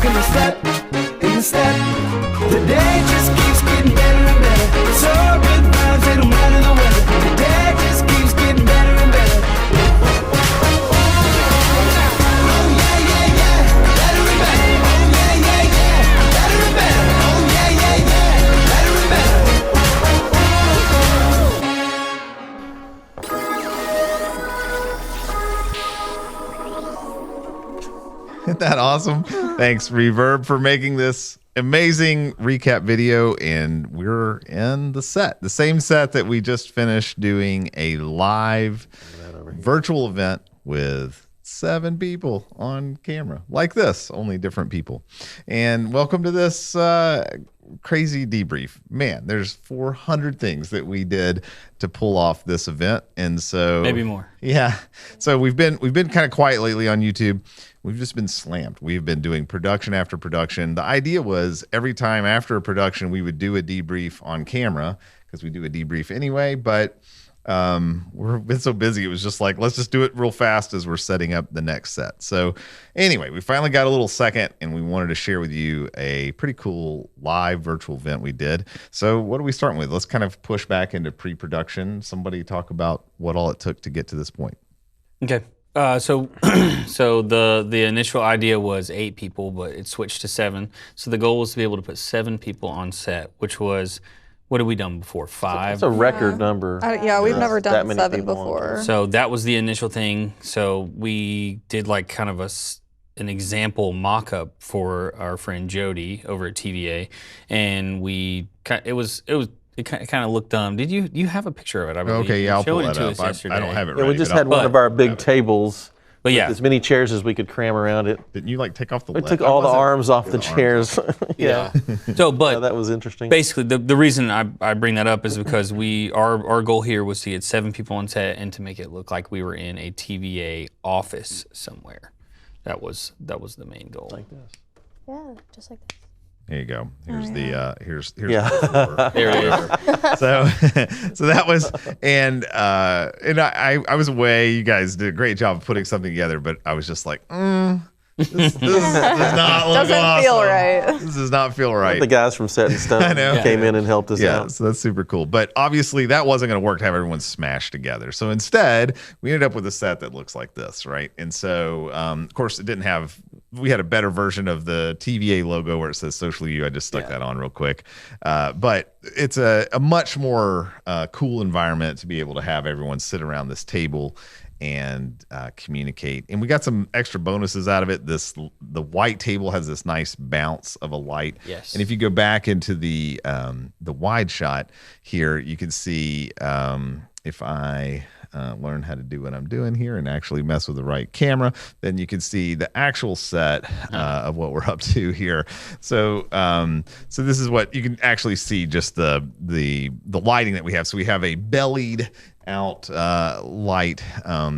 stuck in the step, the day just keeps getting better and better. So good vibes, they don't matter the weather. The day just keeps getting better and better. Oh yeah, yeah, yeah, better and better. Oh yeah, yeah, yeah, better and better. Oh yeah, yeah, yeah, better and better. Isn't that awesome? Thanks, Reverb, for making this amazing recap video. And we're in the same set that we just finished doing a live virtual event with 7 people on camera, like this, only different people. And welcome to this crazy debrief. Man, there's 400 things that we did to pull off this event, and so maybe more. Yeah. So we've been kind of quiet lately on YouTube. We've just been slammed. We've been doing production after production. The idea was every time after a production, we would do a debrief on camera because we do a debrief anyway. But we've been so busy. It was just like, let's just do it real fast as we're setting up the next set. So anyway, we finally got a little second and we wanted to share with you a pretty cool live virtual event we did. So what are we starting with? Let's kind of push back into pre-production. Somebody talk about what all it took to get to this point. Okay. So the initial idea was 8 people, but it switched to 7. So the goal was to be able to put 7 people on set, which was, what have we done before? 5? That's a record number. Yeah, we've never done many 7 people before. So that was the initial thing. So we did like kind of an example mock-up for our friend Jody over at TVA, and it kind of looked dumb. Did you have a picture of it? I believe. Okay, yeah, I'll pull Showed it that to up. us I don't have it Yeah, ready. we just had one of our big tables. But yeah, with as many chairs as we could cram around it. Didn't you like take off the We took all the arms off the chairs. Yeah. So, but that was interesting. Basically, the reason I bring that up is because our goal here was to get 7 people on set and to make it look like we were in a TVA office somewhere. That was the main goal. Like this. Yeah, just like this. There you go. Here's here's Yeah. the There it is. so that was, and I was away. You guys did a great job of putting something together, but I was just like, this does not look Doesn't awesome. feel right. This does not feel right. The guys from Set in Stone came in and helped us out. So that's super cool. But obviously that wasn't going to work to have everyone smashed together. So instead, we ended up with a set that looks like this, right? And so, of course, it didn't have. We had a better version of the TVA logo where it says Socially You. I just stuck that on real quick. But it's a much more cool environment to be able to have everyone sit around this table and communicate. And we got some extra bonuses out of it. The white table has this nice bounce of a light. Yes. And if you go back into the wide shot here, you can see if I learn how to do what I'm doing here and actually mess with the right camera, then you can see the actual set of what we're up to here. So so this is what you can actually see, just the lighting that we have. So we have a bellied out light,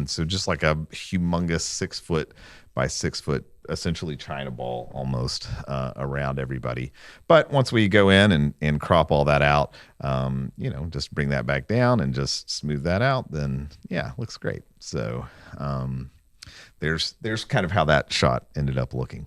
so just like a humongous 6 foot by 6 foot, essentially China ball almost around everybody. But once we go in and crop all that out, just bring that back down and just smooth that out, then yeah, looks great. So there's kind of how that shot ended up looking.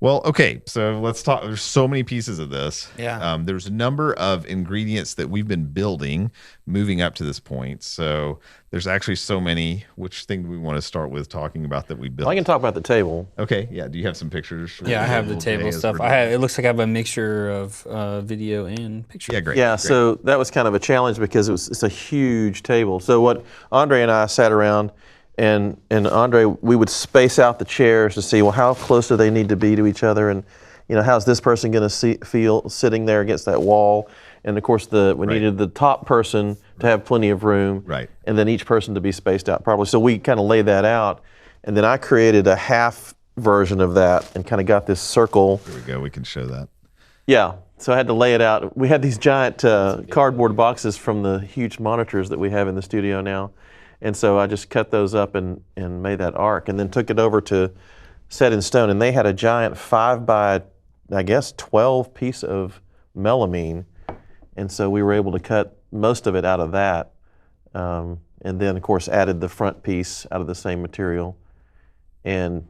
Well, okay, so let's talk. There's so many pieces of this. Yeah. There's a number of ingredients that we've been building moving up to this point. So there's actually so many. Which thing do we want to start with talking about that we built? Well, I can talk about the table. Okay, yeah. Do you have some pictures? Yeah, I have the table stuff. It looks like I have a mixture of video and picture. Yeah, great. Yeah, great. so that was kind of a challenge because it's a huge table. So what Andre and I sat around, and Andre, we would space out the chairs to see, well, how close do they need to be to each other, and how's this person going to feel sitting there against that wall? And of course, we needed the top person to have plenty of room, right, and then each person to be spaced out properly. So we kind of laid that out, and then I created a half version of that and kind of got this circle. Here we go. We can show that. Yeah. So I had to lay it out. We had these giant cardboard boxes from the huge monitors that we have in the studio now. And so I just cut those up and made that arc, and then took it over to Set in Stone. And they had a giant 5 by, I guess, 12 piece of melamine. And so we were able to cut most of it out of that. And then, of course, added the front piece out of the same material. and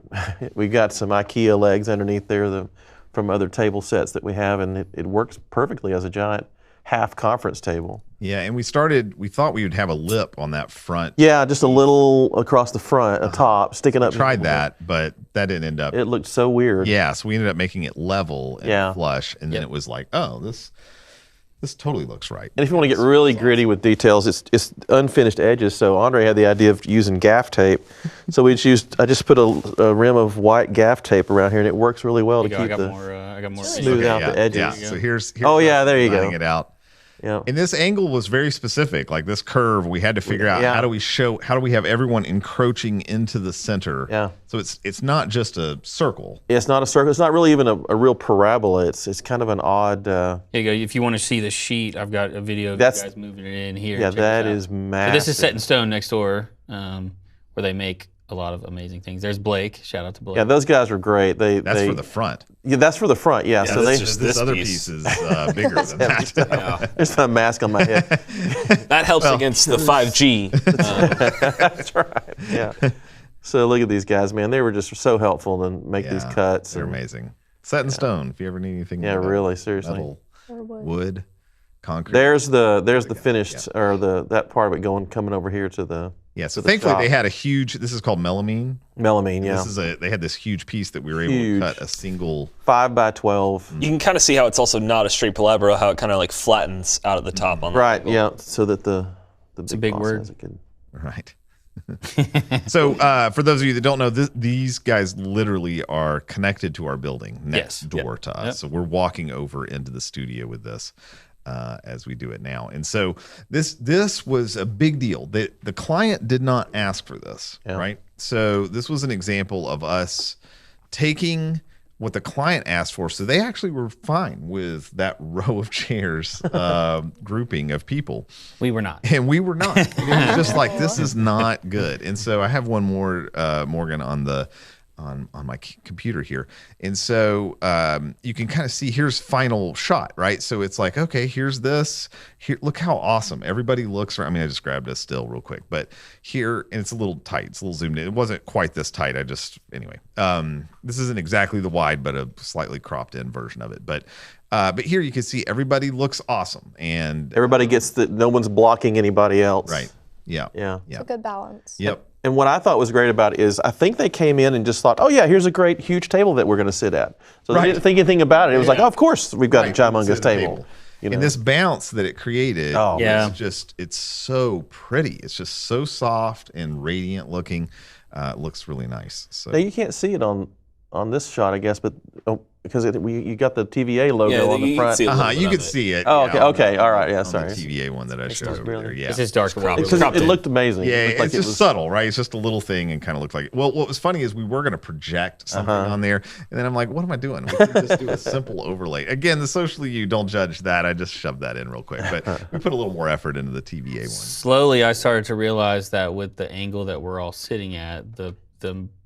we got some IKEA legs underneath there from other table sets that we have, and it works perfectly as a giant half conference table. Yeah, and we thought we would have a lip on that front. Yeah, just a little across the front, a top, sticking up. Tried that, but that didn't end up. It looked so weird. Yeah, so we ended up making it level and Yeah. flush, and then it was like, oh, this totally looks right. And if you want to get really gritty with details, it's unfinished edges. So Andre had the idea of using gaff tape. So I just put a rim of white gaff tape around here, and it works really well to There you keep go. the I got more. smooth out the edges. Yeah, so here's Oh, yeah, there you go. lining it out. Yeah. And this angle was very specific. Like this curve, we had to figure out Yeah. how do we have everyone encroaching into the center. Yeah. So it's not just a circle. It's not a circle. It's not really even a real parabola. It's kind of an odd. Here you go. If you want to see the sheet, I've got a video of you guys moving it in here. Yeah, Check this that out. is massive. So this is set in stone next door, where they make a lot of amazing things. There's Blake. Shout out to Blake. Yeah, those guys were great. That's for the front. Yeah, that's for the front. Yeah. So this, they this this other piece. piece is bigger than that. there's a mask on my head. That helps against the 5G. That's right. Yeah. So look at these guys, man. They were just so helpful and make these cuts. They're and- amazing. Set in stone. If you ever need anything. Yeah, like that. really, seriously. Metal, Or wood. wood, concrete. There's the finished or that part of it coming over here to the Yeah, so the thankfully shop. they had a huge. This is called melamine. melamine. Yeah, They had this huge piece that we were able Huge. to cut a single. 5 by 12. You can kind of see how it's also not a straight palabra, how it kind of like flattens out at the top on the Right. angle. Yeah. So that the a big boss word. has a good- Right. So for those of you that don't know, these guys literally are connected to our building next Yes. door to us. Yep. So we're walking over into the studio with this as we do it now. And so this was a big deal. The client did not ask for this, right? So this was an example of us taking what the client asked for. So they actually were fine with that row of chairs grouping of people. We were not. And we were not. It was just like, this is not good. And so I have one more, Morgan, on my computer here. And so you can kind of see, here's final shot, right? So it's like, okay, here's this. Here, look how awesome. Everybody looks, I mean, I just grabbed a still real quick. But here, and it's a little tight. It's a little zoomed in. It wasn't quite this tight. Anyway. This isn't exactly the wide, but a slightly cropped in version of it. But here you can see everybody looks awesome. And Everybody gets that. No one's blocking anybody else. right. Yeah. Yeah. Yeah. It's a good balance. Yep. And what I thought was great about it is I think they came in and just thought, oh, yeah, here's a great, huge table that we're going to sit at. So Right. they didn't think anything about it. It was like, oh, of course, we've got a Right, humongous sit at the table. You know? And this bounce that it created Oh, Yeah. is just, it's so pretty. It's just so soft and radiant looking. It looks really nice. So Now, you can't see it on this shot, I guess, but because you got the TVA logo Yeah, on you the can front. see a little bit you of could it. see it. Oh, yeah, okay, on okay, the- all right, yeah, on sorry. the TVA one that I showed over there. Yeah. This is dark. Because it looked amazing. Yeah, It looked like it's it just was, subtle, right? It's just a little thing and kind of looked like. Well, what was funny is we were going to project something on there, and then I'm like, "What am I doing? We can just do a simple overlay." Again, the socially you don't judge that. I just shoved that in real quick, but we put a little more effort into the TVA one. Slowly, I started to realize that with the angle that we're all sitting at,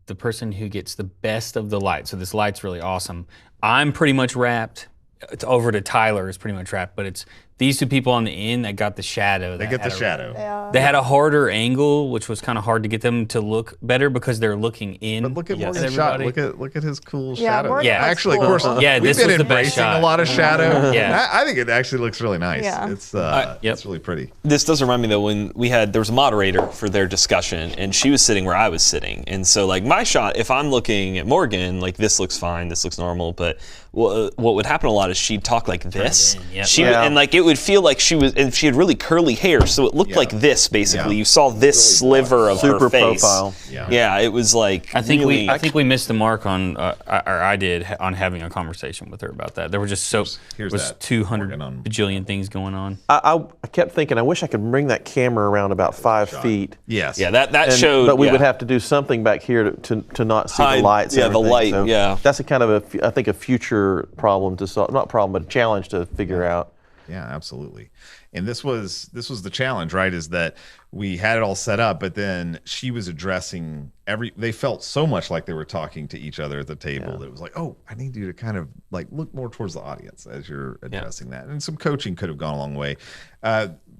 the person who gets the best of the light. So this light's really awesome. I'm pretty much wrapped. It's over to Tyler is pretty much wrapped, but it's these two people on the end that got the shadow. They get the shadow. Yeah. They had a harder angle, which was kind of hard to get them to look better because they're looking in. But look at Yes. Morgan's shot. Everybody. Look at his cool Yeah, shadow. Morgan Yeah. looks Actually, cool. of course, Yeah, we've this been was the best embracing shot. a lot of shadow. Yeah. I think it actually looks really nice. Yeah. It's Yep. it's really pretty. This does remind me though when there was a moderator for their discussion and she was sitting where I was sitting, and so like my shot, if I'm looking at Morgan, like this looks fine, this looks normal, but what would happen a lot is she'd talk like this. in, yep. She would, Yeah. and like it would feel like she was, and she had really curly hair, so it looked Yeah. like this basically. Yeah. You saw this sliver of Super her face. profile. Yeah. Yeah, it was like I think really, I think we missed the mark on, or I did, on having a conversation with her about that. There were just Here's there was that 200 Morgan on- bajillion things going on. I kept thinking, I wish I could bring that camera around about 5 feet. Yes. yeah, that And- showed. but we yeah. would have to do something back here to not see Hide- the lights. and yeah, the everything. light, So yeah. That's a kind of I think a future problem to solve. Not problem, but a challenge to figure out. Yeah, absolutely. And this was the challenge, right? Is that we had it all set up, but then she was addressing they felt so much like they were talking to each other at the table that it was like, oh, I need you to kind of like look more towards the audience as you're addressing that. And some coaching could have gone a long way.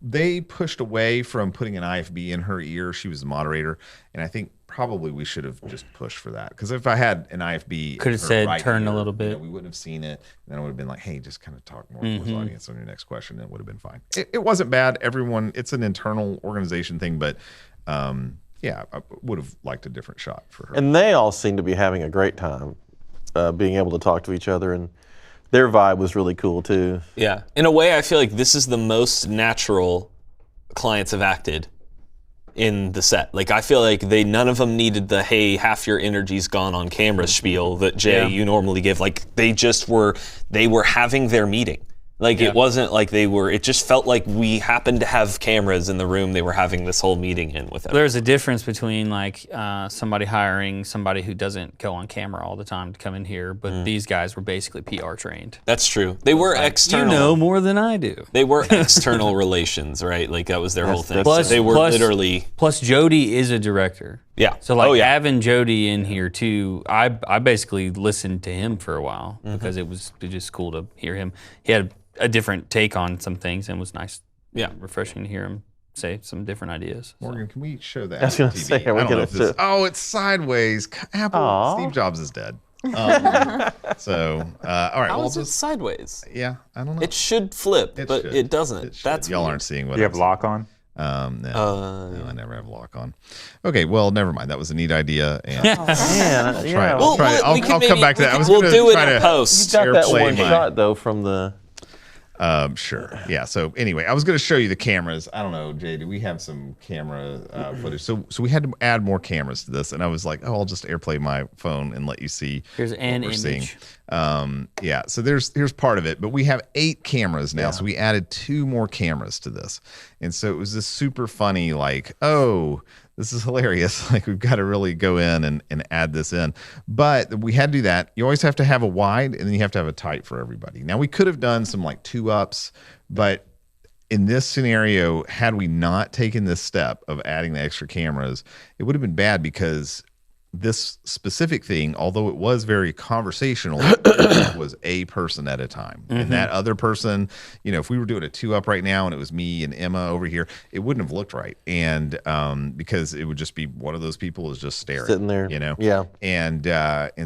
They pushed away from putting an IFB in her ear. She was the moderator. And I think probably we should have just pushed for that, because if I had an IFB, Could have her said right turn a here, little bit. we wouldn't have seen it. And then I would have been like, hey, just kind of talk more towards the audience on your next question, and it would have been fine. It wasn't bad. Everyone, it's an internal organization thing, but yeah, I would have liked a different shot for her. And they all seem to be having a great time being able to talk to each other, and their vibe was really cool too. Yeah. In a way, I feel like this is the most natural clients have acted in the set. Like, I feel like none of them needed the, hey, half your energy's gone on camera spiel that Jay, you normally give. Like, they were having their meeting. Like, it wasn't like it just felt like we happened to have cameras in the room they were having this whole meeting in with them. There's a difference between like somebody hiring somebody who doesn't go on camera all the time to come in here, but these guys were basically PR trained. That's true. They were external. You know more than I do. They were external relations, right? Like, that was their whole thing. Plus- They were literally... Plus, Jody is a director. Yeah. So like having Jody in here too, I basically listened to him for a while because it was just cool to hear him. He had a different take on some things, and it was nice, refreshing to hear him say some different ideas. Morgan, can we show that? I was gonna TV? say, are we I don't know gonna if this- show- Oh, it's sideways. Apple. Aw. Steve Jobs is dead. All right. How Well, is it sideways? yeah, I don't know. It should flip, but should. it doesn't. It should. That's y'all weird. aren't seeing what Do you I'm have lock on? No, I never have lock on. Okay, well, never mind. That was a neat idea. And Man, try it. Well, I'll we can come maybe- back to that. I was we'll gonna do it try in to post. got that airplay one my- shot though from the. Sure. Yeah. So anyway, I was going to show you the cameras. I don't know, Jay, do we have some camera footage? So we had to add more cameras to this, and I was like, oh, I'll just airplay my phone and let you see. Here's an what we're image. seeing. Yeah. So here's part of it, but we have 8 cameras now. So we added 2 more cameras to this, and so it was this super funny, like, oh, this is hilarious. Like, we've got to really go in and add this in. But we had to do that. You always have to have a wide, and then you have to have a tight for everybody. Now, we could have done some like 2-ups, but in this scenario, had we not taken this step of adding the extra cameras, it would have been bad, because this specific thing, although it was very conversational, it was a person at a time. And that other person, if we were doing a 2-up right now and it was me and Emma over here, it wouldn't have looked right. And because it would just be one of those people is just staring, Sitting there. Yeah. And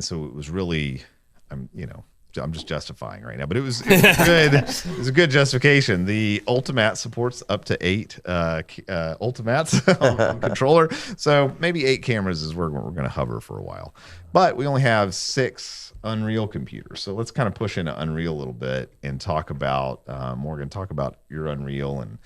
so it was really, I'm just justifying right now, but it was good. It was a good justification. The Ultimat supports up to 8 Ultimats on controller, so maybe 8 cameras is where we're going to hover for a while. But we only have 6 Unreal computers, so let's kind of push into Unreal a little bit and talk about Morgan. Talk about your Unreal and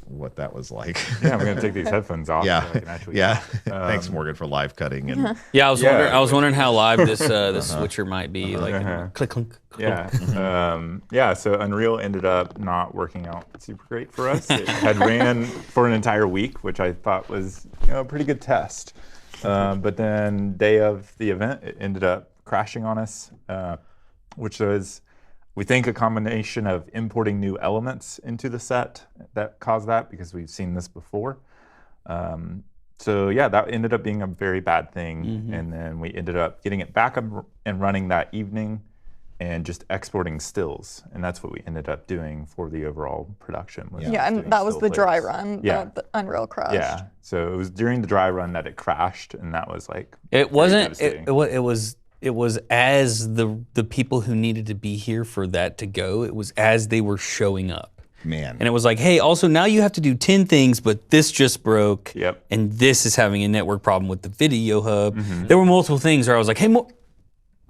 what that was like. Yeah, I'm gonna take these headphones off. Yeah, So I can actually yeah. Thanks, Morgan, for live cutting and. Yeah, I was wondering how live this switcher might be. Like click, clunk, click, clunk. Yeah. So Unreal ended up not working out super great for us. It had ran for an entire week, which I thought was a pretty good test. But then day of the event, it ended up crashing on us, which was, we think, a combination of importing new elements into the set that caused that, because we've seen this before. So yeah, that ended up being a very bad thing. And then we ended up getting it back up and running that evening and just exporting stills. And that's what we ended up doing for the overall production. Was Yeah, and doing that was still the dry plays. run Yeah. that the Unreal crashed. Yeah, so it was during the dry run that it crashed, and that was like It pretty wasn't. devastating. It was as the people who needed to be here for that to go. It was as they were showing up. Man. And it was like, hey, also now you have to do 10 things, but this just broke. Yep. And this is having a network problem with the video hub. There were multiple things where I was like, hey,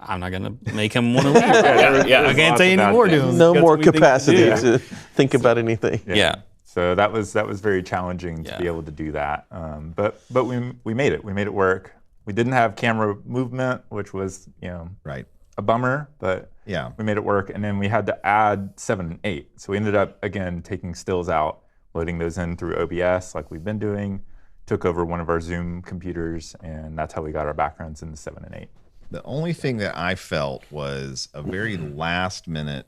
I'm not gonna make him want to leave. I can't say any more to him. No That's more what we think to capacity do. to think about anything. Yeah. So that was very challenging to be able to do that. But we made it. We made it work. We didn't have camera movement, which was Right. a bummer, but Yeah. we made it work. And then we had to add 7 and 8. So we ended up again taking stills out, loading those in through OBS like we've been doing. Took over one of our Zoom computers, and that's how we got our backgrounds in the 7 and 8. The only thing that I felt was a very last minute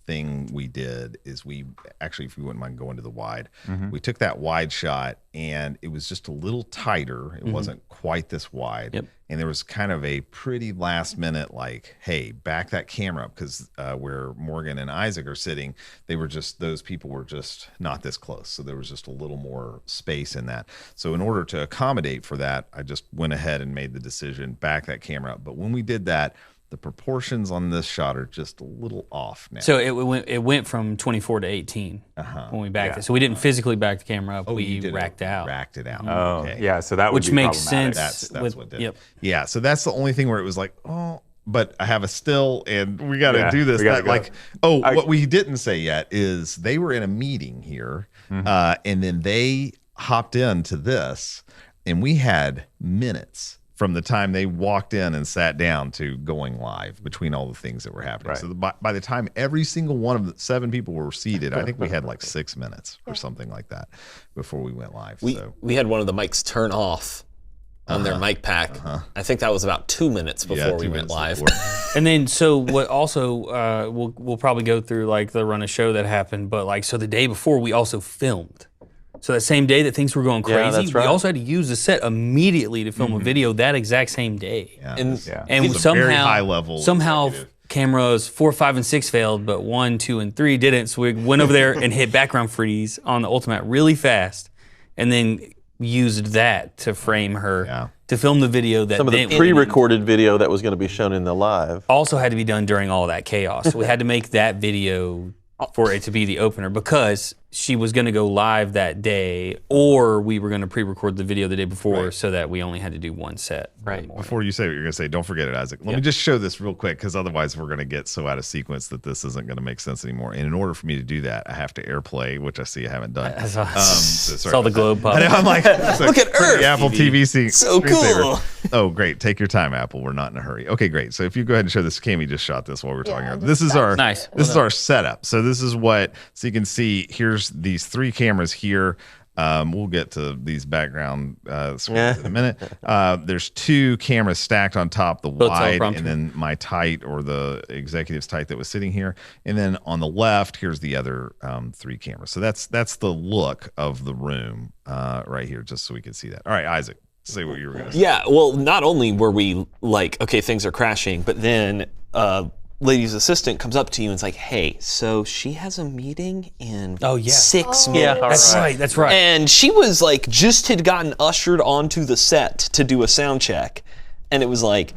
thing we did is we actually, if you wouldn't mind going to the wide, we took that wide shot and it was just a little tighter. It wasn't quite this wide. Yep. and there was kind of a pretty last minute like, hey, back that camera up, because where Morgan and Isaac are sitting, those people were just not this close, so there was just a little more space in that. So in order to accommodate for that, I just went ahead and made the decision, back that camera up. But when we did that, the proportions on this shot are just a little off now. So it went from 24 to 18 when we backed it. So we didn't physically back the camera up. We racked out. Racked it out. Oh, Okay. yeah. So that would Which be makes problematic. sense. That's what did it. Yeah. So that's the only thing where it was like, oh, but I have a still, and we got to do this. we gotta That, go. What we didn't say yet is they were in a meeting here, and then they hopped into this, and we had minutes from the time they walked in and sat down to going live between all the things that were happening. Right. So by the time every single one of the 7 people were seated, I think we had like 6 minutes or something like that before we went live. We had one of the mics turn off on their mic pack. I think that was about 2 minutes before we went live. And then, so what also, we'll probably go through like the run of show that happened, but like, so the day before we also filmed. So that same day that things were going crazy, that's right. we also had to use the set immediately to film a video that exact same day. And And It's a somehow, very high level executive. cameras 4, 5, and 6 failed, but 1, 2, and 3 didn't. So we went over there and hit background freeze on the Ultimate really fast, and then used that to frame her to film the video that Some of the pre-recorded video that was going to be shown in the live. also had to be done during all that chaos. So we had to make that video for it to be the opener, because she was going to go live that day, or we were going to pre-record the video the day before, so that we only had to do one set. Right. Before you say what you're going to say, don't forget it, Isaac. Let me just show this real quick, because otherwise we're going to get so out of sequence that this isn't going to make sense anymore. And in order for me to do that, I have to AirPlay, which I see I haven't done. So Sorry saw the about globe pop. that. I know, I'm like, Look at Earth. The Apple TV So cool. Oh, great. Take your time, Apple. We're not in a hurry. Okay, great. So if you go ahead and show this, Cami just shot this while we we're talking about. This is our Nice. This is our setup. So this is what, so you can see, here's these 3 cameras here. We'll get to these background screens in a minute. There's 2 cameras stacked on top, the wide, and then my tight, or the executive's tight that was sitting here. And then on the left, here's the other 3 cameras. So that's the look of the room right here, just so we can see that. All right, Isaac, say what you were going to say. Yeah, well, not only were we like, okay, things are crashing, but then lady's assistant comes up to you and is like, hey, so she has a meeting in 6 minutes. Yeah, that's right. And she was like, just had gotten ushered onto the set to do a sound check. And it was like,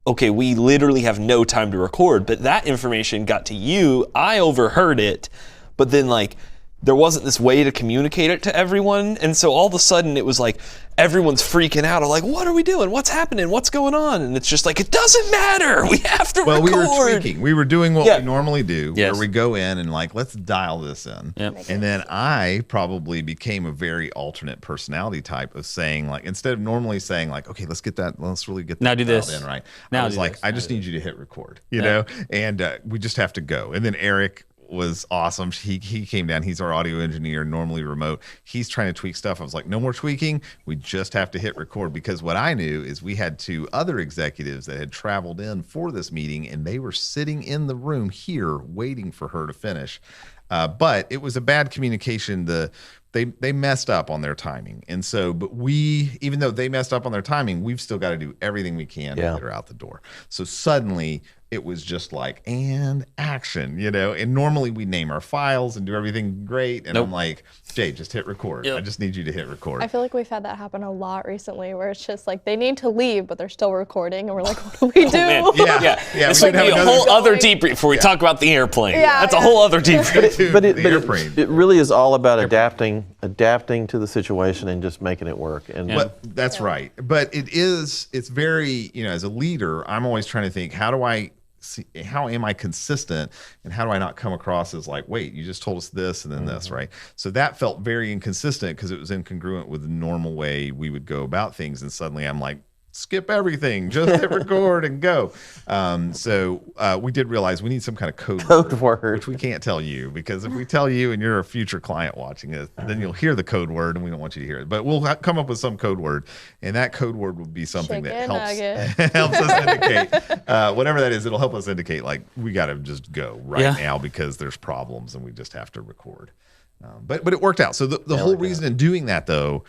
okay, we literally have no time to record. But that information got to you. I overheard it. But then like, there wasn't this way to communicate it to everyone. And so all of a sudden it was like, everyone's freaking out. I'm like, what are we doing? What's happening? What's going on? And it's just like, it doesn't matter. We have to record. We were tweaking. We were doing what we normally do, Yes. where we go in and like, let's dial this in. Yep. And then I probably became a very alternate personality type of saying, like, instead of normally saying like, okay, let's really get that Now do dialed this. in, right? Now I was do like, this. I just need you to hit record, you know? And we just have to go. And then Eric was awesome. He came down. He's our audio engineer, normally remote. He's trying to tweak stuff. I was like, no more tweaking. We just have to hit record, because what I knew is we had 2 other executives that had traveled in for this meeting, and they were sitting in the room here waiting for her to finish. But it was a bad communication. They messed up on their timing. And so, but even though they messed up on their timing, we've still got to do everything we can to get her out the door. So suddenly it was just like, and action, you know? And normally we name our files and do everything great. And I'm like, Jay, just hit record. I just need you to hit record. I feel like we've had that happen a lot recently, where it's just like they need to leave, but they're still recording, and we're like, what do we do? Man. Yeah. It's we'd like have a another- whole other debrief before we talk about the airplane. Yeah, That's a whole other debrief. But The airplane. it really is all about adapting to the situation and just making it work. And But that's right. But it's very, as a leader, I'm always trying to think, how am I consistent, and how do I not come across as like, wait, you just told us this and then this, right? So that felt very inconsistent, because it was incongruent with the normal way we would go about things. And suddenly I'm like, skip everything, just hit record and go. So we did realize we need some kind of code word, which we can't tell you, because if we tell you and you're a future client watching it, then you'll hear the code word, and we don't want you to hear it. But we'll come up with some code word, and that code word would be something that helps us indicate whatever that is. It'll help us indicate like we got to just go right now, because there's problems and we just have to record. But it worked out. So the whole reason in doing that, though,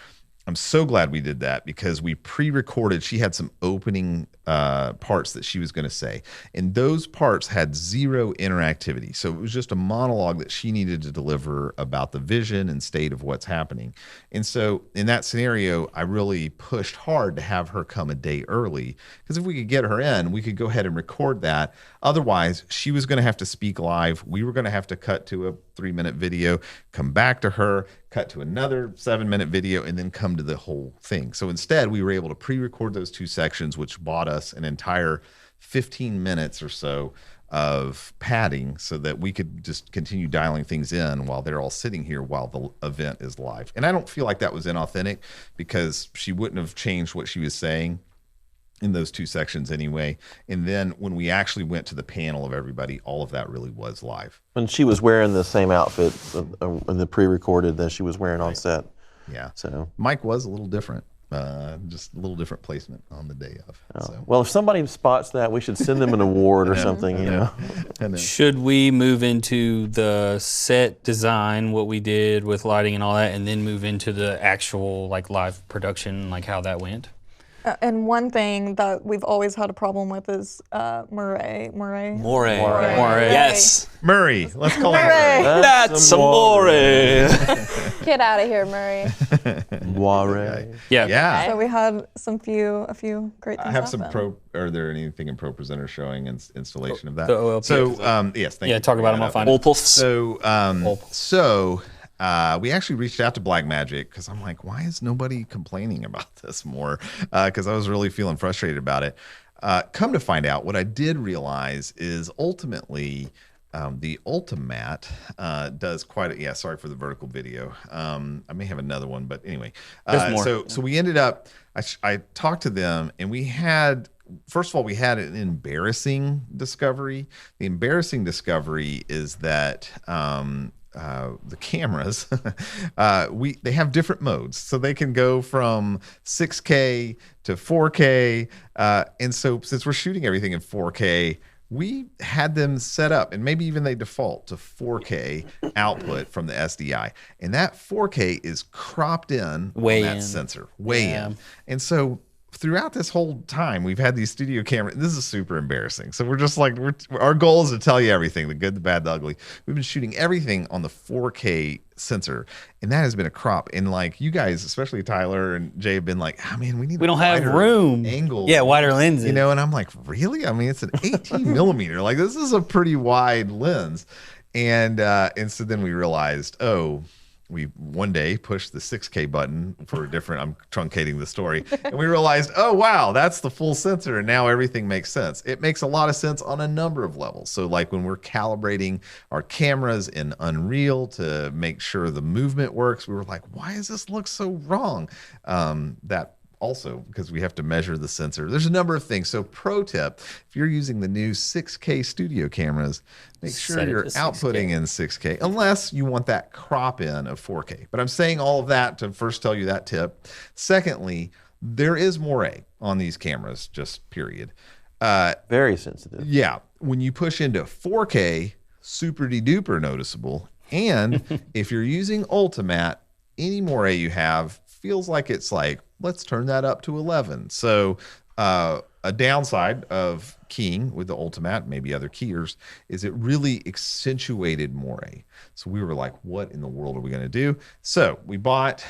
I'm so glad we did that because we pre-recorded. She had some opening parts that she was going to say, and those parts had zero interactivity. So it was just a monologue that she needed to deliver about the vision and state of what's happening. And so in that scenario, I really pushed hard to have her come a day early, because if we could get her in, we could go ahead and record that. Otherwise, she was going to have to speak live. We were going to have to cut to a 3-minute video, come back to her, cut to another 7-minute video, and then come to the whole thing. So instead, we were able to pre-record those 2 sections, which bought us an entire 15 minutes or so of padding so that we could just continue dialing things in while they're all sitting here while the event is live. And I don't feel like that was inauthentic, because she wouldn't have changed what she was saying in those 2 sections anyway. And then when we actually went to the panel of everybody, all of that really was live. And she was wearing the same outfit in the pre-recorded that she was wearing on set. Yeah. So Mike was a little different, just a little different placement on the day of. So. well, if somebody spots that, we should send them an award or something, you know. And then, Should we move into the set design, what we did with lighting and all that, and then move into the actual like live production, like how that went? And one thing that we've always had a problem with is Murray. More. Murray. Yes. Murray, let's call him Murray. Murray. That's amore. Get out of here, Murray. Moire. Yeah. Yeah. So we had a few great things I have some happen. are there anything in Pro Presenter showing installation of that? The OLPF. So, yes, thank you. Yeah, talk for about them. bringing I'll that find up. it. Opals. We actually reached out to Blackmagic because I'm like, why is nobody complaining about this more? Because I was really feeling frustrated about it. Come to find out, what I did realize is ultimately the Ultimat does quite a, yeah, sorry for the vertical video. I may have another one, but anyway. There's more. So we ended up, I talked to them, and we had, first of all, we had an embarrassing discovery. The embarrassing discovery is that the cameras, they have different modes, so they can go from 6K to 4K, and so since we're shooting everything in 4K, we had them set up, and maybe even they default to 4K output from the SDI, and that 4K is cropped in Way on that in. sensor, way Yeah. in, and so throughout this whole time, we've had these studio cameras. This is super embarrassing. So we're just like, our goal is to tell you everything, the good, the bad, the ugly. We've been shooting everything on the 4K sensor, and that has been a crop. And like you guys, especially Tyler and Jay, have been like, oh man, we don't have wider room. angles. Yeah, wider lenses. You know, and I'm like, really? I mean, it's an 18 millimeter. Like, this is a pretty wide lens. And so then we realized, we one day pushed the 6K button for a different, I'm truncating the story, and we realized, oh, wow, that's the full sensor, and now everything makes sense. It makes a lot of sense on a number of levels. So like when we're calibrating our cameras in Unreal to make sure the movement works, we were like, why does this look so wrong? That also, because we have to measure the sensor. There's a number of things. So pro tip, if you're using the new 6K studio cameras, make sure Set it you're to 6K. outputting in 6K, unless you want that crop in of 4K. But I'm saying all of that to first tell you that tip. Secondly, there is moire on these cameras, just period. Very sensitive. Yeah, when you push into 4K, super duper noticeable. And if you're using Ultimat, any moire you have feels like it's like, let's turn that up to 11. So a downside of keying with the Ultimat, maybe other keyers, is it really accentuated moire. So we were like, what in the world are we going to do? So we bought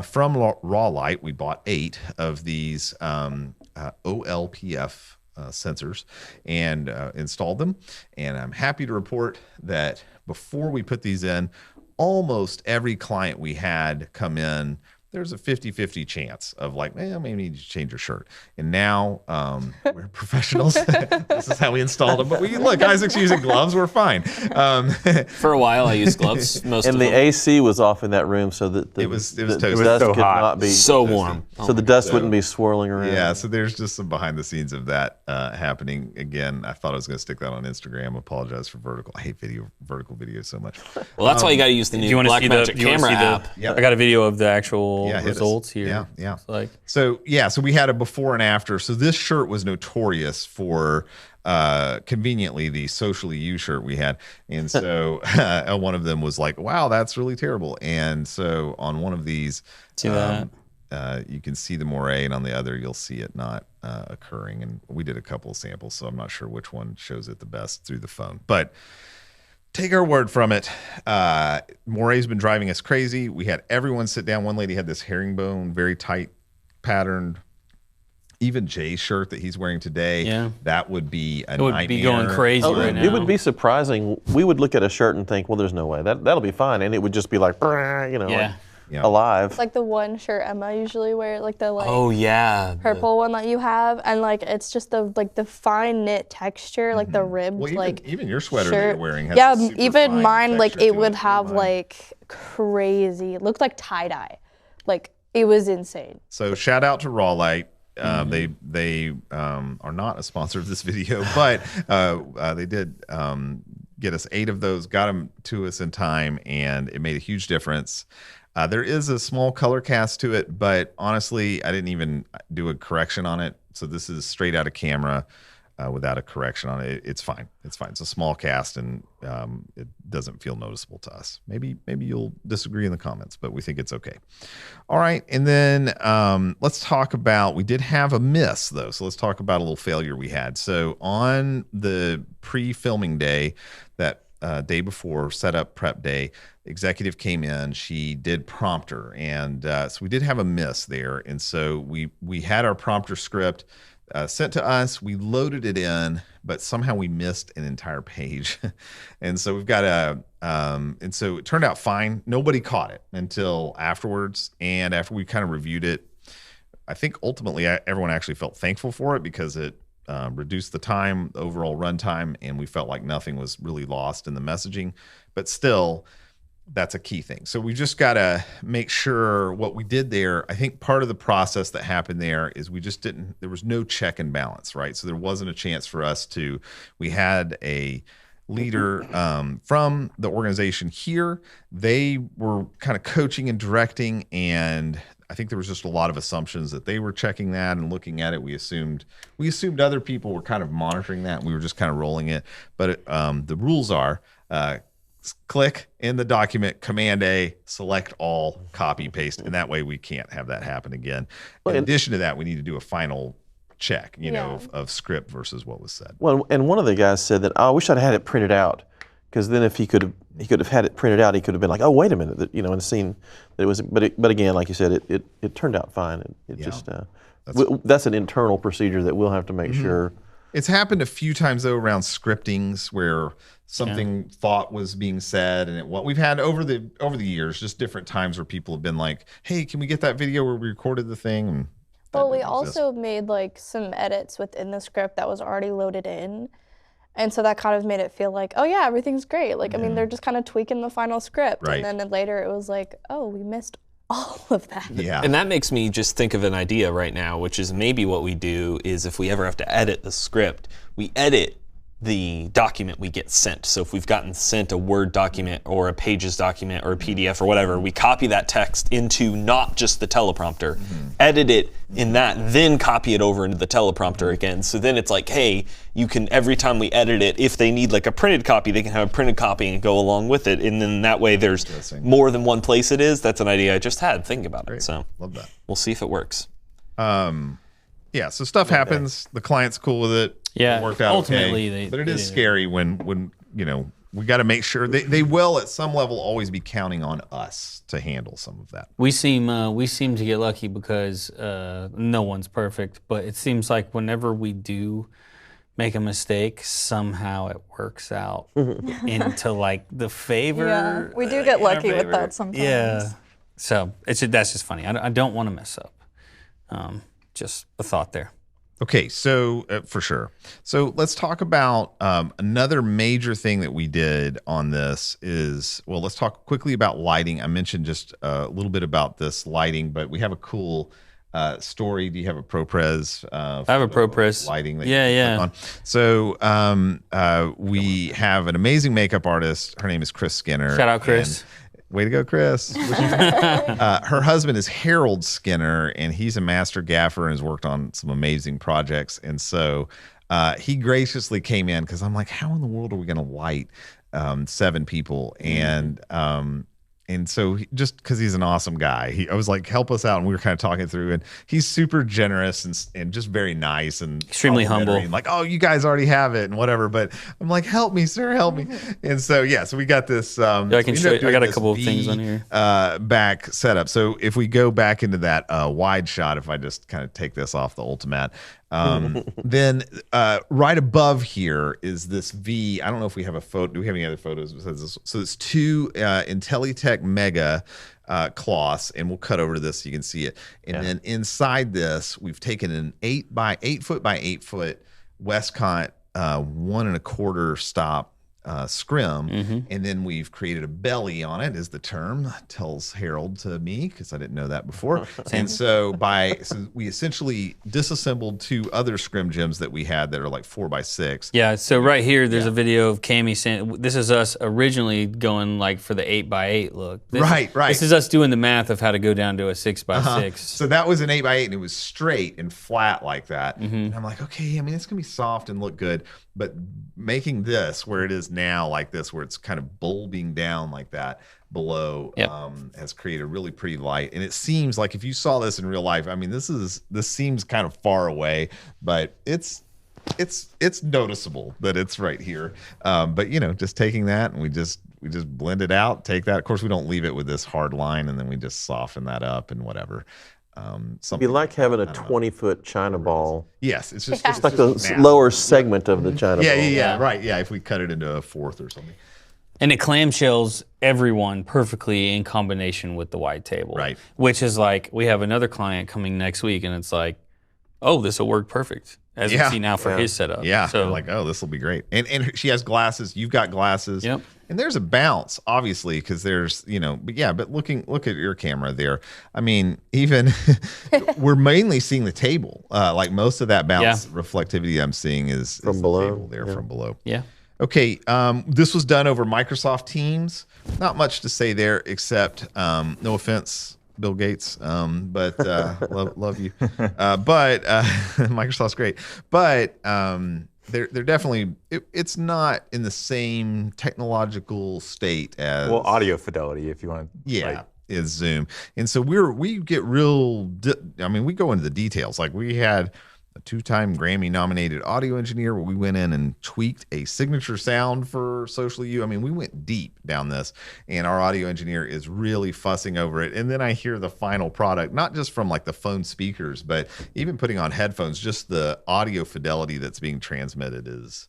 from Raw Light, we bought 8 of these OLPF sensors and installed them. And I'm happy to report that before we put these in, almost every client we had come in, there's a 50-50 chance of like, maybe you need to change your shirt. And now we're professionals. This is how we installed them. But look, Isaac's using gloves. We're fine. For a while, I used gloves. Most And of the them. AC was off in that room, so that It was the toasty. dust so could hot. not be So warm. so the dust wouldn't be swirling around. Yeah, so there's just some behind the scenes of that happening. Again, I thought I was going to stick that on Instagram. Apologize for vertical. I hate vertical video so much. Well, that's why you got to use the Do new you want to see the Blackmagic camera app. Yep. I got a video of the actual Yeah, hit us. results here. Yeah. It's like So we had a before and after. So this shirt was notorious for conveniently the socially used shirt we had, and so one of them was like, wow, that's really terrible. And so on one of these, See that? you can see the moire, and on the other you'll see it not occurring. And we did a couple of samples, so I'm not sure which one shows it the best through the phone. But take our word from it. Moray's been driving us crazy. We had everyone sit down. One lady had this herringbone, very tight patterned. Even Jay's shirt that he's wearing today, that would be a nightmare. It would be going crazy right now. It would be surprising. We would look at a shirt and think, well, there's no way. That'll be fine. And it would just be like, alive. It's like the one shirt Emma usually wears, like the purple one that you have, and like it's just the fine knit texture, like the ribbed even your sweater that you're wearing has a super even fine mine like texture it to would have mine. like crazy. It looked like tie dye, like it was insane. So shout out to Raw Light. They are not a sponsor of this video, but they did get us 8 of those, got them to us in time, and it made a huge difference. There is a small color cast to it, but honestly, I didn't even do a correction on it. So this is straight out of camera without a correction on it. It's fine. It's fine. It's a small cast, and it doesn't feel noticeable to us. Maybe you'll disagree in the comments, but we think it's okay. All right, and then let's talk about, we did have a miss, though. So let's talk about a little failure we had. So on the pre-filming day, that day before setup prep day, executive came in, she did prompter, and so we did have a miss there. And so we had our prompter script sent to us, we loaded it in, but somehow we missed an entire page. And so we've got and so it turned out fine. Nobody caught it until afterwards. And after we kind of reviewed it, I think ultimately everyone actually felt thankful for it, because it reduced the time, the overall run time, and we felt like nothing was really lost in the messaging. But still, that's a key thing. So we just got to make sure what we did there. I think part of the process that happened there is there was no check and balance, right? So there wasn't a chance for us we had a leader from the organization here. They were kind of coaching and directing, and I think there was just a lot of assumptions that they were checking that and looking at it. We assumed other people were kind of monitoring that, and we were just kind of rolling it. But the rules are click in the document, Command A, select all, copy, paste, and that way we can't have that happen again. In addition to that, we need to do a final check, of script versus what was said. Well, and one of the guys said that, I wish I'd had it printed out, because then if he could have had it printed out, he could have been like, oh, wait a minute, and seen that it was. But again, like you said, it turned out fine. That's an internal procedure that we'll have to make sure. It's happened a few times though around scriptings where something thought was being said, and we've had over the years just different times where people have been like, hey, can we get that video where we recorded the thing? And well, we also made like some edits within the script that was already loaded in. And so that kind of made it feel like, oh yeah, everything's great. Like, I mean, they're just kind of tweaking the final script. Right. And then later it was like, oh, we missed all of that. Yeah. And that makes me just think of an idea right now, which is maybe what we do is if we ever have to edit the script, we edit the document we get sent. So if we've gotten sent a Word document or a Pages document or a PDF or whatever, we copy that text into not just the teleprompter, edit it in that, then copy it over into the teleprompter again. So then it's like, hey, you can, every time we edit it, if they need like a printed copy, they can have a printed copy and go along with it. And then that way there's more than one place it is. That's an idea I just had thinking about it. So love that. We'll see if it works. Yeah, so stuff happens. The client's cool with it. Yeah, it worked out ultimately, okay. But it is scary when we got to make sure they will at some level always be counting on us to handle some of that. We seem to get lucky because no one's perfect, but it seems like whenever we do make a mistake, somehow it works out into like the favor. Yeah, we do get lucky with that sometimes. Yeah, so that's just funny. I don't want to mess up. Just a thought there. Okay, so for sure. So let's talk about another major thing that we did on this is, well, let's talk quickly about lighting. I mentioned just a little bit about this lighting, but we have a cool story. Do you have a ProPres? I have a ProPres lighting. That yeah, you yeah. click on? So we have an amazing makeup artist. Her name is Chris Skinner. Shout out, Chris. Way to go, Chris. Her husband is Harold Skinner, and he's a master gaffer and has worked on some amazing projects. And so he graciously came in because I'm like, how in the world are we going to light 7 people? And and so just because he's an awesome guy, I was like, help us out. And we were kind of talking through, and he's super generous and just very nice and Extremely humble. and like, oh, you guys already have it and whatever. But I'm like, help me, sir, help me. And so, so we got this. I can show you. I got a couple of things on here. Back setup. So if we go back into that wide shot, if I just kind of take this off the Ultimat, then right above here is this V. I don't know if we have a photo. Do we have any other photos besides this? So it's two IntelliTech Mega cloths, and we'll cut over to this so you can see it. And then inside this, we've taken an 8 foot by 8 foot Westcott 1 1/4 stop scrim, and then we've created a belly on it, is the term, tells Harold to me, because I didn't know that before. And so we essentially disassembled 2 other scrim gems that we had that are like 4 by 6. Yeah, so right here, there's a video of Cammie saying, this is us originally going like for the 8 by 8 look. Right. This is us doing the math of how to go down to a 6 by 6. So that was an 8 by 8, and it was straight and flat like that. And I'm like, okay, I mean, it's gonna be soft and look good, but making this where it is now, like this, where it's kind of bulbing down like that below, has created a really pretty light. And it seems like if you saw this in real life, I mean, this seems kind of far away, but it's noticeable that it's right here. But just taking that, and we just blend it out, take that. Of course, we don't leave it with this hard line, and then we just soften that up and whatever. It'd be like having a 20-foot China ball. Yes, it's just It's like the lower segment of the China ball. Yeah, right. Yeah, if we cut it into a fourth or something. And it clamshells everyone perfectly in combination with the wide table. Right. Which is like, we have another client coming next week, and it's like, oh, this will work perfect, as we see now for his setup. Yeah, so like, oh, this will be great. And she has glasses. You've got glasses. Yep. And there's a bounce, obviously, because there's, but look at your camera there. I mean, even we're mainly seeing the table. Like most of that bounce reflectivity I'm seeing is From the below. table there from below. Yeah. Okay, this was done over Microsoft Teams. Not much to say there, except no offense, Bill Gates, but love you. But Microsoft's great. But they're definitely, it's not in the same technological state as audio fidelity, if you want to. Is Zoom. And so we get real. We go into the details. Like we had a 2-time Grammy nominated audio engineer where we went in and tweaked a signature sound for Socially You. I mean, we went deep down this, and our audio engineer is really fussing over it. And then I hear the final product, not just from like the phone speakers, but even putting on headphones, just the audio fidelity that's being transmitted is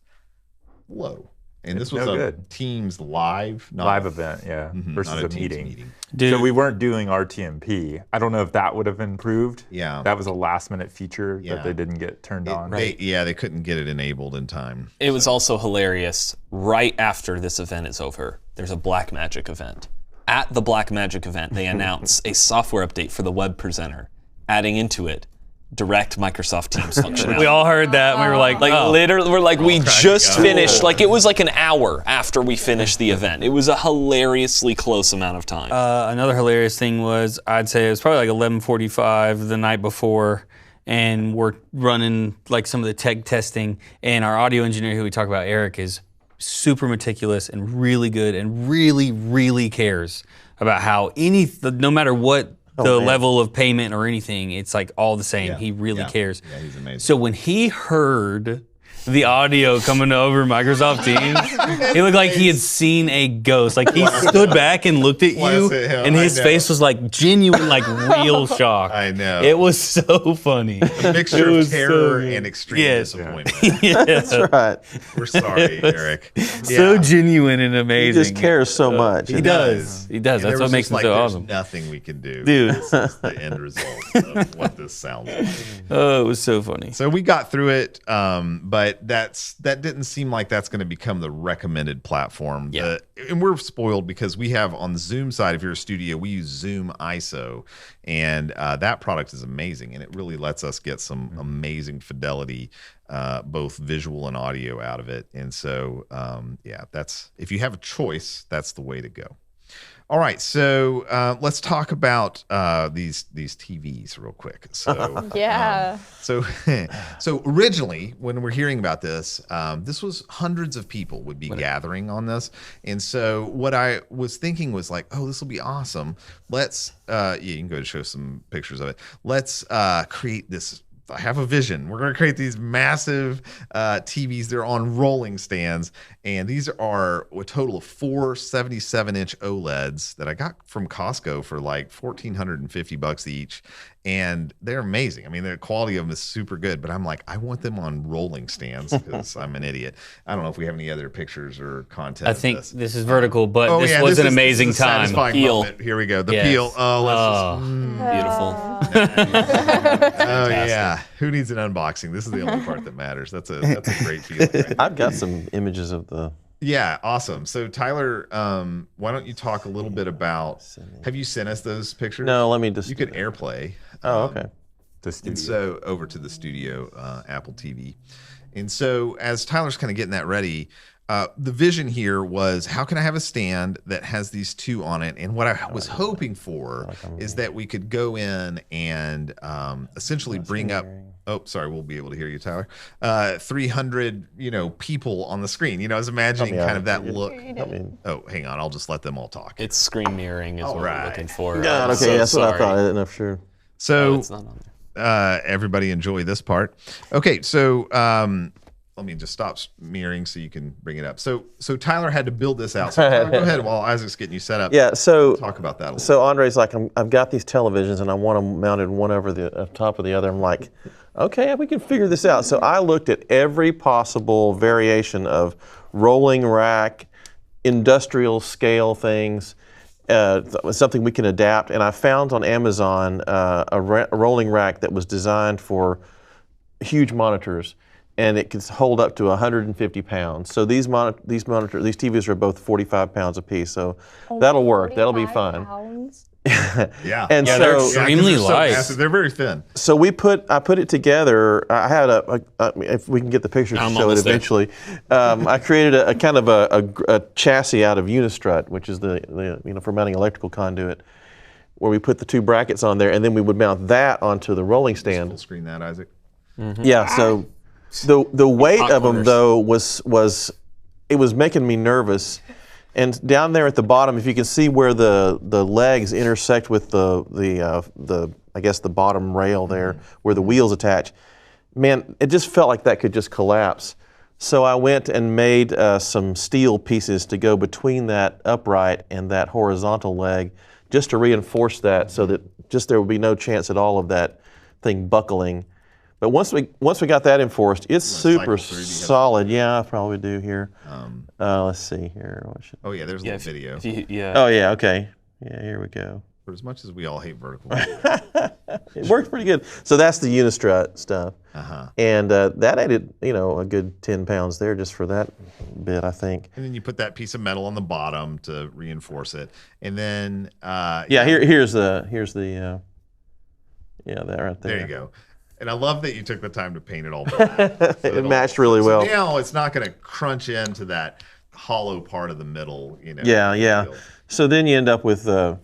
low. And this was good. Teams live Event, versus not a Teams meeting. Dude. So we weren't doing RTMP. I don't know if that would have improved. Yeah. That was a last minute feature that they didn't get turned on. They couldn't get it enabled in time. It was also hilarious. Right after this event is over, there's a Blackmagic event. At the Blackmagic event, they announce a software update for the web presenter, adding into it direct Microsoft Teams functionality. We all heard that, and we were like, Literally, we're like, we just finished. Like, it was like an hour after we finished the event. It was a hilariously close amount of time. Another hilarious thing was, I'd say it was probably like 11:45 the night before, and we're running like some of the tech testing, and our audio engineer who we talk about, Eric, is super meticulous and really good and really, really cares about how no matter what the level of payment or anything, it's like all the same. He really cares. Yeah, he's amazing. So when he heard the audio coming over Microsoft Teams, it looked like he had seen a ghost. Like he stood back and looked at you, and his face was like genuine, like real shock. I know. It was so funny. A mixture of terror and extreme disappointment. That's right. We're sorry, Eric. So genuine and He amazing. just cares so much. He does. He does. And That's there what was makes just him like, so there's awesome. nothing we can do. Dude. This is the end result of what this sounds like. Oh, it was so funny. So we got through it, but that didn't seem like that's going to become the recommended platform. Yeah. And we're spoiled because we have on the Zoom side, if you're a studio, we use Zoom ISO, and that product is amazing, and it really lets us get some amazing fidelity, both visual and audio out of it. And so, that's, if you have a choice, that's the way to go. All right, so let's talk about these TVs real quick. So Yeah. so originally, when we're hearing about this, this was hundreds of people would be gathering on this, and so what I was thinking was like, oh, this will be awesome. Let's you can go to show some pictures of it. Let's create this. I have a vision. We're going to create these massive TVs. They're on rolling stands, and these are a total of 4 77-inch OLEDs that I got from Costco for like $1,450 each, and they're amazing. I mean, the quality of them is super good, but I'm like, I want them on rolling stands because I'm an idiot. I don't know if we have any other pictures or content. I think this is vertical, but this yeah, was an is amazing a time. satisfying Peel. moment. Here we go. The Yes. peel. Oh, let's Beautiful. Oh yeah, who needs an unboxing? This is the only part that matters. That's a great feeling. Right? I've got some images of the. Yeah, awesome. So Tyler, why don't you talk a little bit about? Have you sent us those pictures? No, let me just. You could AirPlay. Oh, okay. The studio. And so over to the studio Apple TV, and so as Tyler's kind of getting that ready. The vision here was, how can I have a stand that has these two on it? And what I was hoping for is that we could go in and essentially bring up. Oh, sorry, we'll be able to hear you, Tyler. 300, people on the screen. I was imagining kind of that look. Oh, hang on, I'll just let them all talk. It's screen mirroring is what we're looking for. God, okay, So that's what I sorry. thought. I didn't know for sure. So It's not on there. everybody enjoy this part. Okay, so let me just stop mirroring so you can bring it up. So Tyler had to build this out. So Tyler, go ahead while Isaac's getting you set up. Yeah, so Talk about that a little So Andre's like, I've got these televisions and I want them mounted one over the top of the other. I'm like, okay, we can figure this out. So I looked at every possible variation of rolling rack, industrial scale things, something we can adapt. And I found on Amazon a rolling rack that was designed for huge monitors, and it can hold up to 150 pounds. So these TVs are both 45 pounds apiece. So that'll work. That'll be 45 fun. pounds? Yeah. And Yeah, they're so, extremely they're so light. massive. They're very thin. so I put it together. I had if we can get the picture to I'm show it almost there. eventually. I created a kind of a chassis out of Unistrut, which is the for mounting electrical conduit, where we put the two brackets on there, and then we would mount that onto the rolling stand. Full screen that, Isaac. Yeah, so the weight Hot of them corners. though was making me nervous. And down there at the bottom, if you can see where the legs intersect with the I guess the bottom rail there, where the wheels attach, man, it just felt like that could just collapse. So I went and made some steel pieces to go between that upright and that horizontal leg, just to reinforce that, so that just there would be no chance at all of that thing buckling. But once we got that enforced, it's super cycle through? Do you have- solid. Yeah, I probably do here. Let's see here. Oh yeah, there's a little video. Oh yeah, okay. Yeah, here we go. For as much as we all hate vertical. It works pretty good. So that's the Unistrut stuff. Uh-huh. And that added, a good 10 pounds there just for that bit, I think. And then you put that piece of metal on the bottom to reinforce it. And then Here's the that right there. there you go. And I love that you took the time to paint it all black. It matched really well. So now it's not going to crunch into that hollow part of the middle, Yeah. So then you end up with a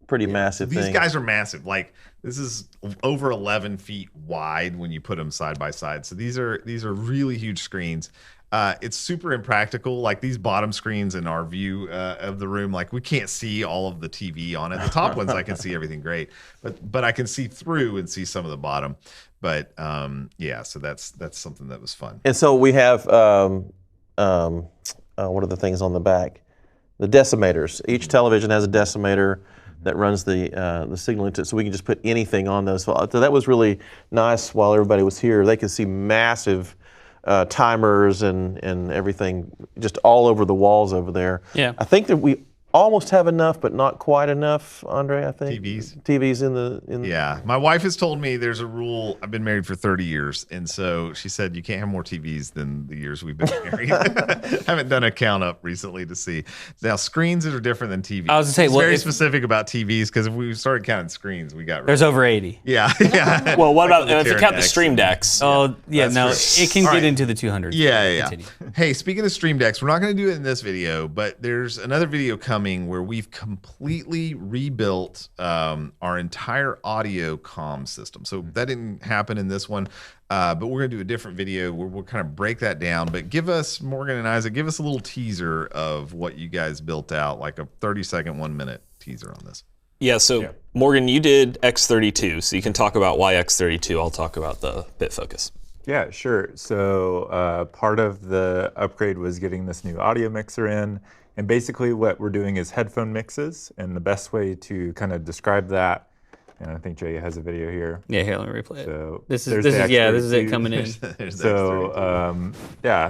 pretty massive These thing. guys are massive. Like, this is over 11 feet wide when you put them side by side. So these are really huge screens. It's super impractical. Like, these bottom screens in our view of the room, like, we can't see all of the TV on it. The top ones I can see everything great, but I can see through and see some of the bottom. But so that's something that was fun. And so we have what are the things on the back? The decimators. Each television has a decimator that runs the signal into it, so we can just put anything on those. So that was really nice. While everybody was here, they could see massive timers and everything just all over the walls over there. Yeah. I think that we almost have enough, but not quite enough, Andre, I think. TVs in the Yeah. My wife has told me there's a rule. I've been married for 30 years. And so she said you can't have more TVs than the years we've been married. Haven't done a count up recently to see. Now, screens are different than TVs. I was gonna say, It's well, very if- specific about TVs, because if we started counting screens, we got There's over 80. Yeah. Well, what Like about the if you count the Terradex. stream decks? Oh, yeah, That's no, true. it can All get right. into the 200s. Yeah. Continue. Hey, speaking of Stream Decks, we're not going to do it in this video, but there's another video coming coming where we've completely rebuilt our entire audio comm system. So that didn't happen in this one, but we're going to do a different video where we'll kind of break that down. But give us, Morgan and Isaac, give us a little teaser of what you guys built out, like a 30-second, 1-minute teaser on this. Yeah, so Morgan, you did X32, so you can talk about why X32. I'll talk about the bit focus. Yeah, sure. So part of the upgrade was getting this new audio mixer in. And basically what we're doing is headphone mixes. And the best way to kind of describe that, and I think Jay has a video here. Yeah, here, let me replay it. So This is it coming in.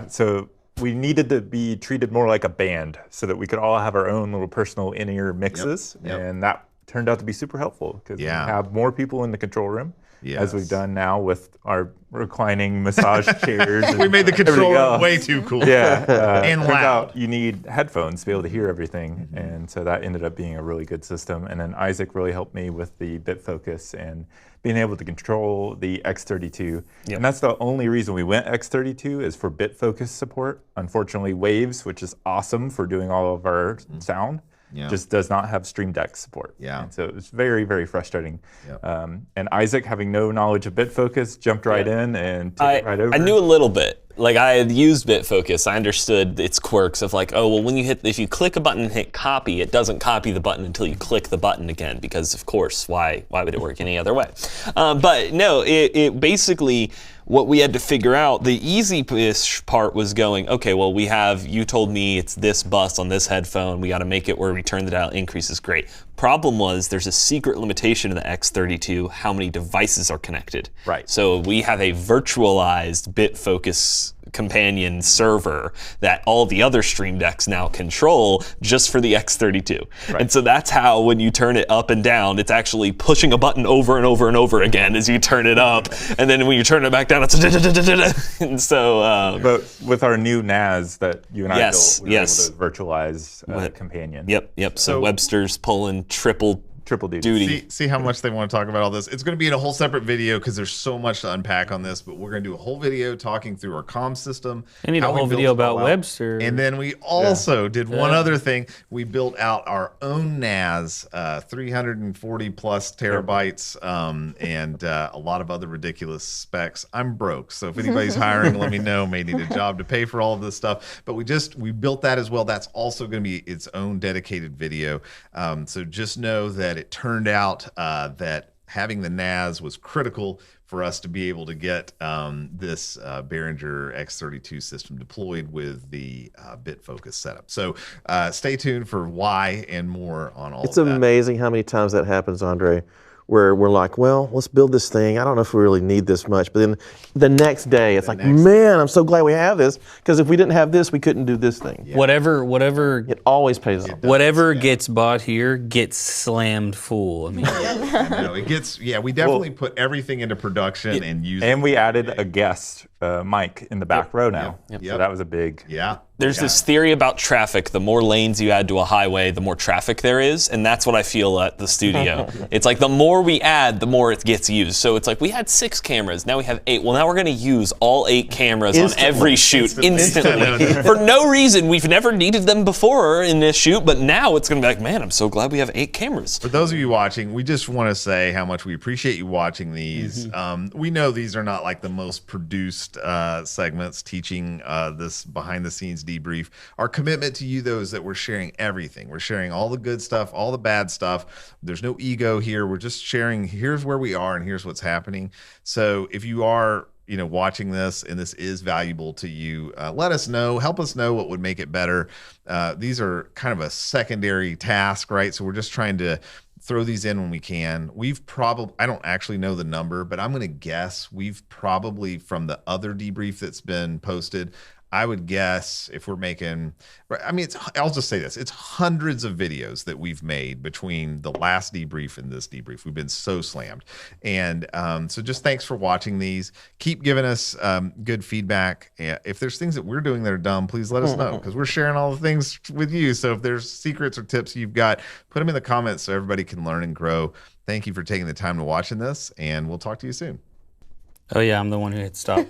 So we needed to be treated more like a band so that we could all have our own little personal in-ear mixes. Yep. And that turned out to be super helpful because we have more people in the control room. Yes. As we've done now with our reclining massage chairs. We made the control room way too cool. Yeah, and turns loud. out you need headphones to be able to hear everything, and so that ended up being a really good system. And then Isaac really helped me with the bit focus and being able to control the X32. And that's the only reason we went X32 is for bit focus support. Unfortunately, Waves, which is awesome for doing all of our sound, just does not have Stream Deck support. And so it was very, very frustrating. And Isaac, having no knowledge of bit focus, jumped right in and took it right over. I knew a little bit. Like I had used BitFocus, I understood its quirks of like, oh well, if you click a button and hit copy, it doesn't copy the button until you click the button again, because of course, why would it work any other way? But no, it basically, what we had to figure out, the easy-ish part was going, okay, well you told me it's this bus on this headphone, we got to make it where return the dial increases, great. Problem was there's a secret limitation in the X32, how many devices are connected. Right. So we have a virtualized BitFocus companion server that all the other Stream Decks now control just for the X32. Right. And so that's how, when you turn it up and down, it's actually pushing a button over and over and over again as you turn it up. And then when you turn it back down, it's and so. But with our new NAS that you and I built, we were able to virtualize companion. Yep. So Webster's pulling triple duty. See how much they want to talk about all this. It's going to be in a whole separate video because there's so much to unpack on this, but we're going to do a whole video talking through our comm system. I need a whole video about Webster. And then we also did one other thing. We built out our own NAS, 340 plus terabytes, and a lot of other ridiculous specs. I'm broke, so if anybody's hiring, let me know. May need a job to pay for all of this stuff. But we built that as well. That's also going to be its own dedicated video. So just know that it turned out that having the NAS was critical for us to be able to get this Behringer X32 system deployed with the BitFocus setup. So stay tuned for why and more on all of that. It's amazing how many times that happens, Andre, where we're like, well, let's build this thing. I don't know if we really need this much. But then the next day, it's like, man, I'm so glad we have this. Because if we didn't have this, we couldn't do this thing. Yeah. Whatever. It always pays off. Whatever gets bought here gets slammed full. I mean, we definitely put everything into production and use it. And we added a guest mic in the back row now. So that was a big. There's this theory about traffic. The more lanes you add to a highway, the more traffic there is. And that's what I feel at the studio. It's like the more we add, the more it gets used. So it's like we had 6 cameras. Now we have 8. Well, now we're going to use all 8 cameras on every shoot instantly. For no reason. We've never needed them before in this shoot. But now it's going to be like, man, I'm so glad we have 8 cameras. For those of you watching, we just want to say how much we appreciate you watching these. We know these are not like the most produced segments teaching this behind the scenes debrief. Our commitment to you, though, is that we're sharing everything. We're sharing all the good stuff, all the bad stuff. There's no ego here. We're just sharing, here's where we are and here's what's happening. So if you are watching this and this is valuable to you, let us know. Help us know what would make it better. These are kind of a secondary task, right? So we're just trying to throw these in when we can. I don't actually know the number, but I'm going to guess we've probably, from the other debrief that's been posted, I would guess if we're making, I'll just say this, it's hundreds of videos that we've made between the last debrief and this debrief. We've been so slammed. And so just thanks for watching these. Keep giving us good feedback. If there's things that we're doing that are dumb, please let us know, because we're sharing all the things with you. So if there's secrets or tips you've got, put them in the comments so everybody can learn and grow. Thank you for taking the time to watching this, and we'll talk to you soon. Oh yeah, I'm the one who hit stop.